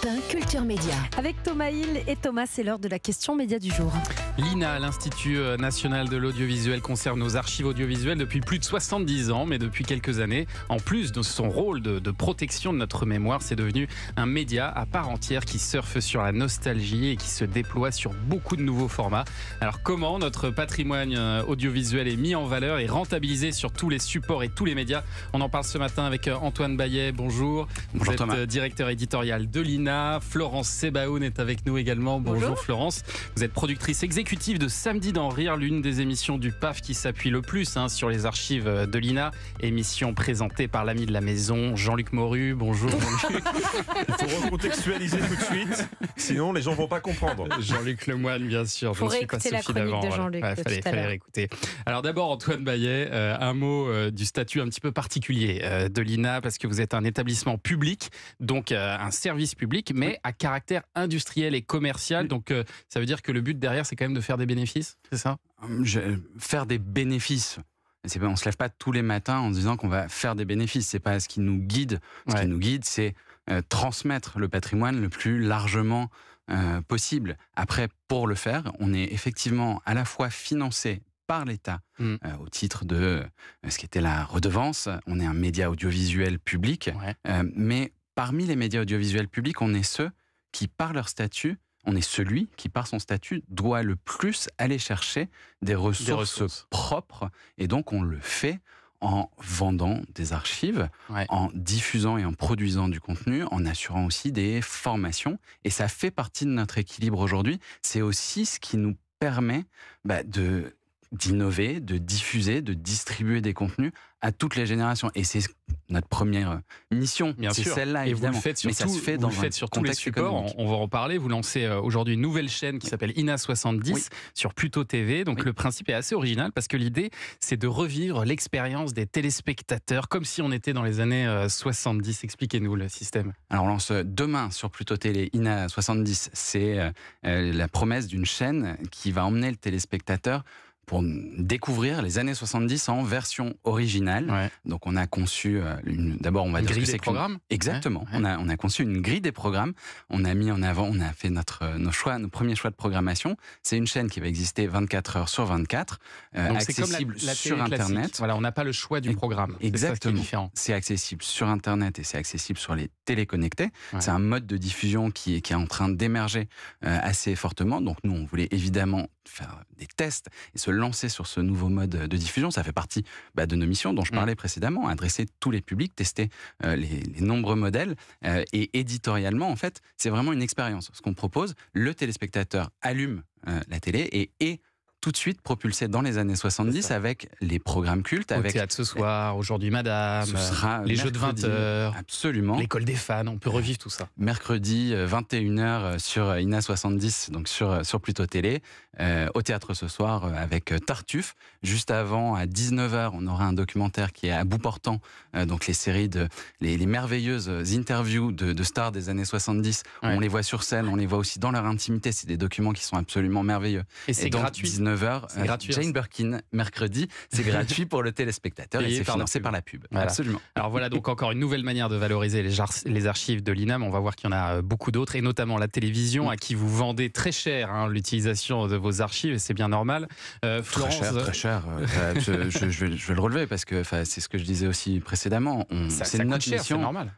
Europe 1 Culture Média. Avec Thomas Hill et Thomas, c'est l'heure de la question média du jour. L'INA, l'Institut national de l'audiovisuel, conserve nos archives audiovisuelles depuis plus de 70 ans, mais depuis quelques années, en plus de son rôle de protection de notre mémoire, c'est devenu un média à part entière qui surfe sur la nostalgie et qui se déploie sur beaucoup de nouveaux formats. Alors comment notre patrimoine audiovisuel est mis en valeur et rentabilisé sur tous les supports et tous les médias? On en parle ce matin avec Antoine Bayet. Bonjour. Bonjour, Vous êtes Thomas. directeur éditorial de l'INA. Florence Sebaoun est avec nous également. Bonjour Florence. Vous êtes productrice exécutive de Samedi d'en rire, l'une des émissions du PAF qui s'appuie le plus sur les archives de l'INA. Émission présentée par l'ami de la maison, Jean-Luc Moru. Bonjour Jean-Luc. Il faut recontextualiser tout de suite, sinon les gens ne vont pas comprendre. Jean-Luc Lemoine, bien sûr. Faut Je ne suis pas réécouter la Sophie chronique Davant. de Jean-Luc de tout à Fallait l'heure. réécouter. Alors d'abord, Antoine Bayet, un mot du statut un petit peu particulier de l'INA, parce que vous êtes un établissement public, donc un service public, mais à caractère industriel et commercial. Donc ça veut dire que le but derrière, c'est quand même de faire des bénéfices, c'est ça? Faire des bénéfices. On ne se lève pas tous les matins en se disant qu'on va faire des bénéfices. C'est pas ce qui nous guide. Ce qui nous guide, c'est transmettre le patrimoine le plus largement possible. Après, pour le faire, on est effectivement à la fois financé par l'État au titre de ce qui était la redevance. On est un média audiovisuel public. Mais parmi les médias audiovisuels publics, on est ceux qui, par leur statut, on est celui qui, par son statut, doit le plus aller chercher des ressources propres. Et donc, on le fait en vendant des archives, en diffusant et en produisant du contenu, en assurant aussi des formations. Et ça fait partie de notre équilibre aujourd'hui. C'est aussi ce qui nous permet d'innover, de diffuser, de distribuer des contenus à toutes les générations. Et c'est notre première mission. Bien c'est sûr. celle-là, et évidemment. vous le faites sur, mais ça se fait vous dans le faites sur tous les supports. On va en parler. Vous lancez aujourd'hui une nouvelle chaîne qui s'appelle INA 70 sur Pluto TV. Donc le principe est assez original parce que l'idée, c'est de revivre l'expérience des téléspectateurs comme si on était dans les années 70. Expliquez-nous le système. Alors on lance demain sur Pluto Télé INA 70. C'est la promesse d'une chaîne qui va emmener le téléspectateur pour découvrir les années 70 en version originale. Donc on a conçu d'abord on va une dire grille que c'est des programmes. Exactement. On a conçu une grille des programmes. On a mis en avant, on a fait nos premiers choix de programmation. C'est une chaîne qui va exister 24 heures sur 24, donc accessible c'est comme la sur télé Internet. classique. Voilà, on n'a pas le choix du programme. Exactement. C'est accessible sur Internet et c'est accessible sur les téléconnectés. C'est un mode de diffusion qui est en train d'émerger assez fortement. Donc nous, on voulait évidemment faire des tests et se lancer sur ce nouveau mode de diffusion. Ça fait partie de nos missions dont je parlais précédemment, adresser tous les publics, tester les nombreux modèles. Et éditorialement, en fait, c'est vraiment une expérience. Ce qu'on propose, le téléspectateur allume la télé et est tout de suite propulsé dans les années 70 avec les programmes cultes. Au avec théâtre ce soir, Aujourd'hui Madame, ce sera les jeux de 20h, absolument. l'école des fans, on peut revivre tout ça. Mercredi, 21h sur INA 70, donc sur Pluto Télé. Au théâtre ce soir avec Tartuffe. Juste avant, à 19h, on aura un documentaire qui est à bout portant. Donc les séries les merveilleuses interviews de stars des années 70. On les voit sur scène, on les voit aussi dans leur intimité. C'est des documents qui sont absolument merveilleux. Et c'est gratuit. 19h, Jane Birkin, mercredi, c'est gratuit pour le téléspectateur et c'est financé par la pub. Voilà. Absolument. Alors voilà donc encore une nouvelle manière de valoriser les archives de l'INA, mais on va voir qu'il y en a beaucoup d'autres, et notamment la télévision à qui vous vendez très cher l'utilisation de vos archives, et c'est bien normal. Florence, très cher. Je vais le relever parce que c'est ce que je disais aussi précédemment. C'est notre mission. C'est normal.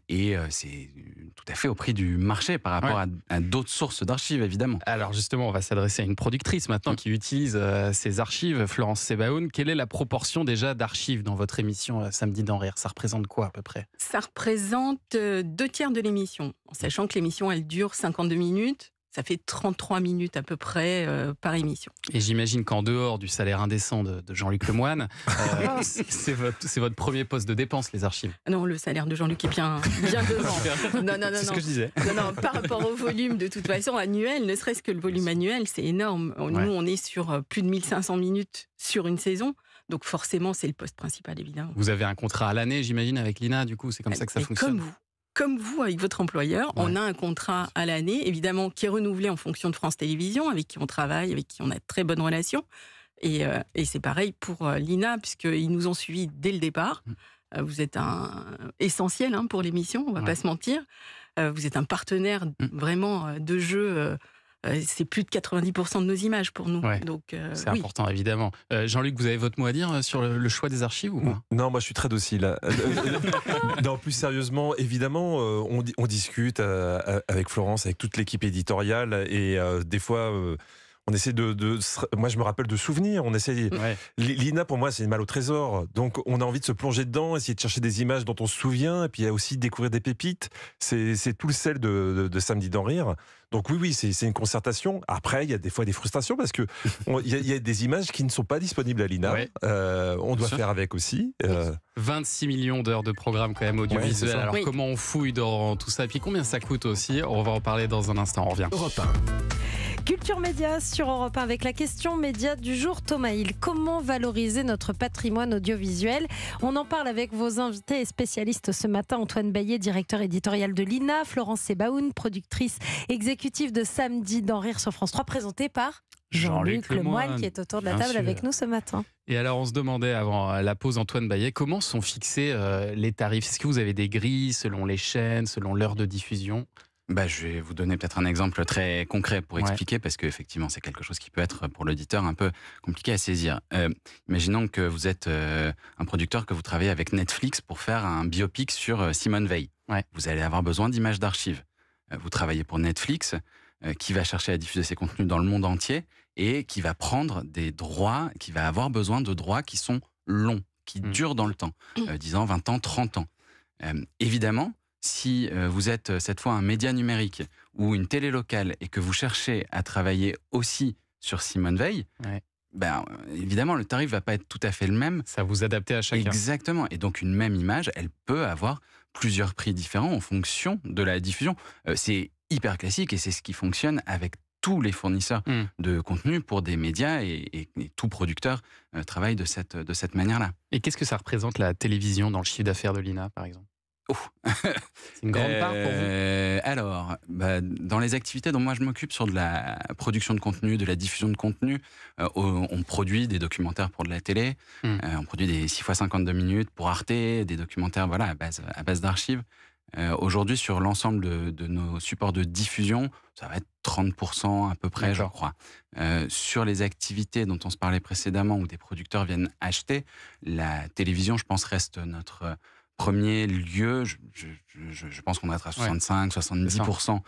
Et c'est tout à fait au prix du marché par rapport à d'autres sources d'archives, évidemment. Alors justement, on va s'adresser à une productrice maintenant qui utilise ces archives, Florence Sebaoun. Quelle est la proportion déjà d'archives dans votre émission Samedi d'en rire? Ça représente quoi à peu près? Ça représente 2/3 de l'émission, en sachant que l'émission elle dure 52 minutes. Ça fait 33 minutes à peu près par émission. Et j'imagine qu'en dehors du salaire indécent de Jean-Luc Lemoine, c'est votre premier poste de dépense, les archives. Non, le salaire de Jean-Luc est bien devant. Non. C'est ce que je disais. Non, par rapport au volume, de toute façon, annuel, ne serait-ce que le volume annuel, c'est énorme. Nous, on est sur plus de 1500 minutes sur une saison. Donc forcément, c'est le poste principal, évidemment. Vous avez un contrat à l'année, j'imagine, avec l'INA, du coup, c'est comme ça que ça fonctionne. Comme vous, avec votre employeur, on a un contrat à l'année, évidemment, qui est renouvelé en fonction de France Télévisions, avec qui on travaille, avec qui on a de très bonnes relations. Et c'est pareil pour l'INA, puisqu'ils nous ont suivis dès le départ. Vous êtes essentiel pour l'émission, on ne va pas se mentir. Vous êtes un partenaire vraiment de jeu. C'est plus de 90% de nos images pour nous. Ouais. Donc, C'est oui. important, évidemment. Jean-Luc, vous avez votre mot à dire sur le choix des archives ou pas? Non, moi je suis très docile. Non, plus sérieusement, évidemment, on discute avec Florence, avec toute l'équipe éditoriale, et des fois, on essaie moi je me rappelle de souvenirs, on essaie. Ouais. L'INA pour moi c'est une malle au trésor, donc on a envie de se plonger dedans, essayer de chercher des images dont on se souvient, et puis il y a aussi découvrir des pépites. C'est tout le sel de Samedi d'en rire. Donc oui, c'est une concertation. Après, il y a des fois des frustrations parce que il y a des images qui ne sont pas disponibles à l'INA. Ouais. On doit faire avec aussi. 26 millions d'heures de programmes quand même audiovisuels. Ouais, c'est ça. Alors Oui. comment on fouille dans tout ça? Et puis combien ça coûte aussi? On va en parler dans un instant. On revient. Europe 1. Culture Média sur Europe 1 avec la question média du jour. Thomas Hill, comment valoriser notre patrimoine audiovisuel? On en parle avec vos invités et spécialistes ce matin. Antoine Baillet, directeur éditorial de l'INA. Florence Sebaoun, productrice exécutive de Samedi d'en rire sur France 3, présentée par Jean-Luc Lemoyne qui est autour de la Bien table sûr. avec nous ce matin. Et alors on se demandait avant la pause, Antoine Baillet, comment sont fixés les tarifs? Est-ce que vous avez des grilles selon les chaînes, selon l'heure de diffusion? Je vais vous donner peut-être un exemple très concret pour expliquer, parce qu'effectivement, c'est quelque chose qui peut être pour l'auditeur un peu compliqué à saisir. Imaginons que vous êtes un producteur, que vous travaillez avec Netflix pour faire un biopic sur Simone Veil. Ouais. Vous allez avoir besoin d'images d'archives. Vous travaillez pour Netflix, qui va chercher à diffuser ses contenus dans le monde entier et qui va prendre des droits, qui va avoir besoin de droits qui sont longs, qui durent dans le temps, 10 ans, 20 ans, 30 ans. Évidemment, si vous êtes cette fois un média numérique ou une télé locale et que vous cherchez à travailler aussi sur Simone Veil, évidemment, le tarif ne va pas être tout à fait le même. Ça vous adaptez à chacun. Exactement. Et donc, une même image, elle peut avoir plusieurs prix différents en fonction de la diffusion. C'est hyper classique et c'est ce qui fonctionne avec tous les fournisseurs de contenu pour des médias et tout producteur travaille de cette manière-là. Et qu'est-ce que ça représente la télévision dans le chiffre d'affaires de l'INA, par exemple? C'est une grande part pour vous? Alors, dans les activités dont moi je m'occupe sur de la production de contenu, de la diffusion de contenu, on produit des documentaires pour de la télé, on produit des 6 x 52 minutes pour Arte, des documentaires à base d'archives. Aujourd'hui, sur l'ensemble de nos supports de diffusion, ça va être 30% à peu près, je crois. Sur les activités dont on se parlait précédemment, où des producteurs viennent acheter, la télévision, je pense, reste notre premier lieu. Je pense qu'on doit être à 65-70%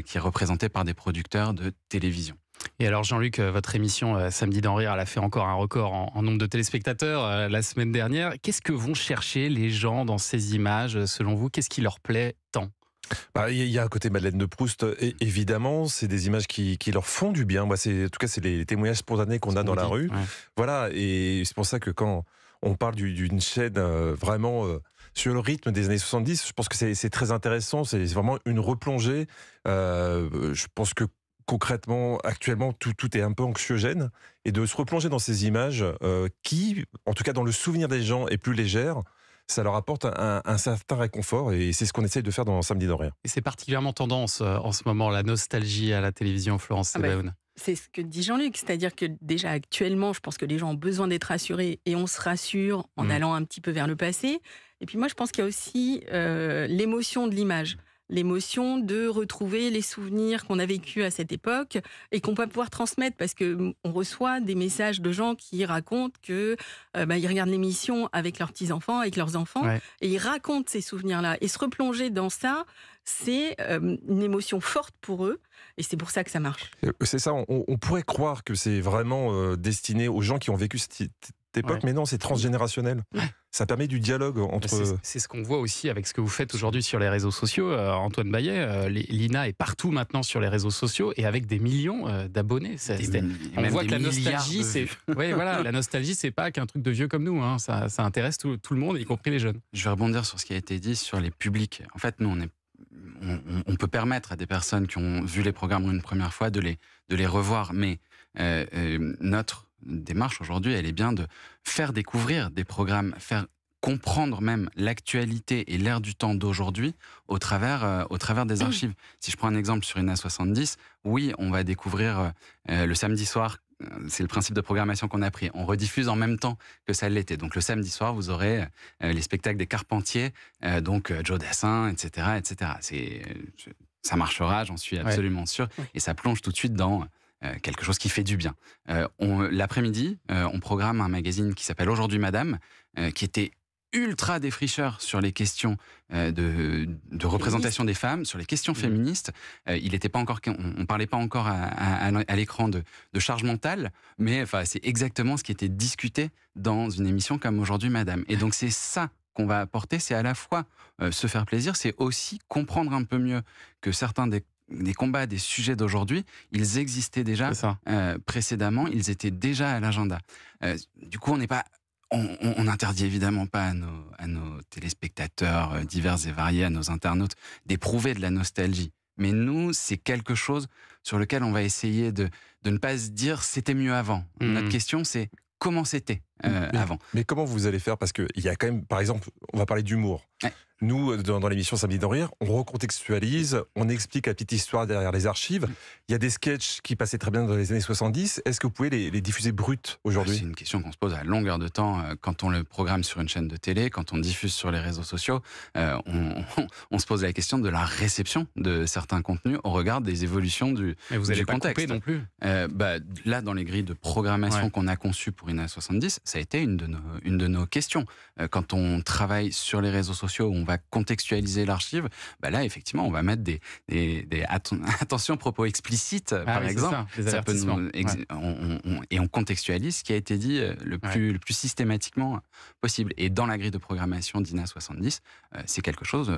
qui est représenté par des producteurs de télévision. Et alors Jean-Luc, votre émission Samedi d'en rire, elle a fait encore un record en nombre de téléspectateurs la semaine dernière. Qu'est-ce que vont chercher les gens dans ces images, selon vous? Qu'est-ce qui leur plaît tant? Il y a un côté Madeleine de Proust, évidemment, c'est des images qui leur font du bien. En tout cas, c'est les témoignages spontanés qu'on a dans la rue. Ouais. Voilà, et c'est pour ça que quand on parle d'une chaîne vraiment sur le rythme des années 70, je pense que c'est très intéressant, c'est vraiment une replongée. Je pense que concrètement, actuellement, tout est un peu anxiogène, et de se replonger dans ces images qui, en tout cas dans le souvenir des gens, est plus légère, ça leur apporte un certain réconfort, et c'est ce qu'on essaye de faire dans Samedi d'en rire. Et c'est particulièrement tendance en ce moment, la nostalgie à la télévision, Florence Sebaoun. C'est ce que dit Jean-Luc, c'est-à-dire que déjà actuellement, je pense que les gens ont besoin d'être rassurés et on se rassure en allant un petit peu vers le passé. Et puis moi, je pense qu'il y a aussi l'émotion de l'image. L'émotion de retrouver les souvenirs qu'on a vécus à cette époque et qu'on peut pouvoir transmettre, parce qu'on reçoit des messages de gens qui racontent que ils regardent l'émission avec leurs petits-enfants, avec leurs enfants, et ils racontent ces souvenirs-là. Et se replonger dans ça, c'est une émotion forte pour eux, et c'est pour ça que ça marche. C'est ça, on pourrait croire que c'est vraiment destiné aux gens qui ont vécu cette époque, mais non, c'est transgénérationnel. Ça permet du dialogue entre... C'est ce qu'on voit aussi avec ce que vous faites aujourd'hui sur les réseaux sociaux, Antoine Baillet. L'INA est partout maintenant sur les réseaux sociaux et avec des millions d'abonnés. On voit que la nostalgie, la nostalgie, c'est pas qu'un truc de vieux comme nous. Hein. Ça intéresse tout le monde, y compris les jeunes. Je vais rebondir sur ce qui a été dit sur les publics. En fait, nous, on peut permettre à des personnes qui ont vu les programmes une première fois de les revoir, mais notre démarche aujourd'hui, elle est bien de faire découvrir des programmes, faire comprendre même l'actualité et l'ère du temps d'aujourd'hui au travers des archives. Si je prends un exemple sur INA 70, oui, on va découvrir le samedi soir c'est le principe de programmation qu'on a pris. On rediffuse en même temps que ça l'était. Donc le samedi soir, vous aurez les spectacles des Carpentiers, donc Joe Dassin, etc., etc. Ça marchera, j'en suis absolument sûr, et ça plonge tout de suite dans quelque chose qui fait du bien. L'après-midi, on programme un magazine qui s'appelle Aujourd'hui Madame, qui était ultra défricheur sur les questions de représentation des femmes, sur les questions féministes. Il était pas encore, on parlait pas encore à l'écran de charge mentale, mais enfin, c'est exactement ce qui était discuté dans une émission comme Aujourd'hui Madame. Et donc c'est ça qu'on va apporter, c'est à la fois se faire plaisir, c'est aussi comprendre un peu mieux que certains des combats, des sujets d'aujourd'hui, ils existaient déjà précédemment, ils étaient déjà à l'agenda. Du coup, on n'interdit évidemment pas à nos téléspectateurs divers et variés, à nos internautes, d'éprouver de la nostalgie. Mais nous, c'est quelque chose sur lequel on va essayer de ne pas se dire « c'était mieux avant ». Notre question, c'est comment c'était avant. Mais comment vous allez faire? Parce qu'il y a quand même, par exemple, on va parler d'humour. Ouais. Nous, dans l'émission Samedi dans Rire, on recontextualise, on explique la petite histoire derrière les archives. Il y a des sketchs qui passaient très bien dans les années 70. Est-ce que vous pouvez les diffuser bruts aujourd'hui? C'est une question qu'on se pose à longueur de temps quand on le programme sur une chaîne de télé, quand on diffuse sur les réseaux sociaux. On se pose la question de la réception de certains contenus au regard des évolutions du contexte. Mais vous n'allez pas couper non plus. Là, dans les grilles de programmation qu'on a conçues pour INA 70, ça a été une de nos questions. Quand on travaille sur les réseaux sociaux, on va contextualiser l'archive, là, effectivement, on va mettre des attention, propos explicites, par exemple. Ça peut et on contextualise ce qui a été dit le plus systématiquement possible. Et dans la grille de programmation d'INA 70, c'est quelque chose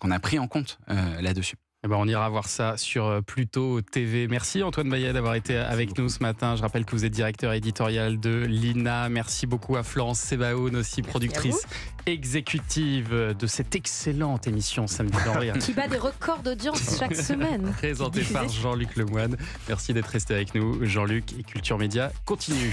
qu'on a pris en compte là-dessus. On ira voir ça sur Pluto TV. Merci Antoine Bayet d'avoir été avec nous ce matin. Je rappelle que vous êtes directeur éditorial de l'INA. Merci beaucoup à Florence Sebaoun, aussi productrice exécutive de cette excellente émission Samedi dans Rire. Qui bat des records d'audience chaque semaine. Présentée par Jean-Luc Lemoine. Merci d'être resté avec nous. Jean-Luc et Culture Média continue.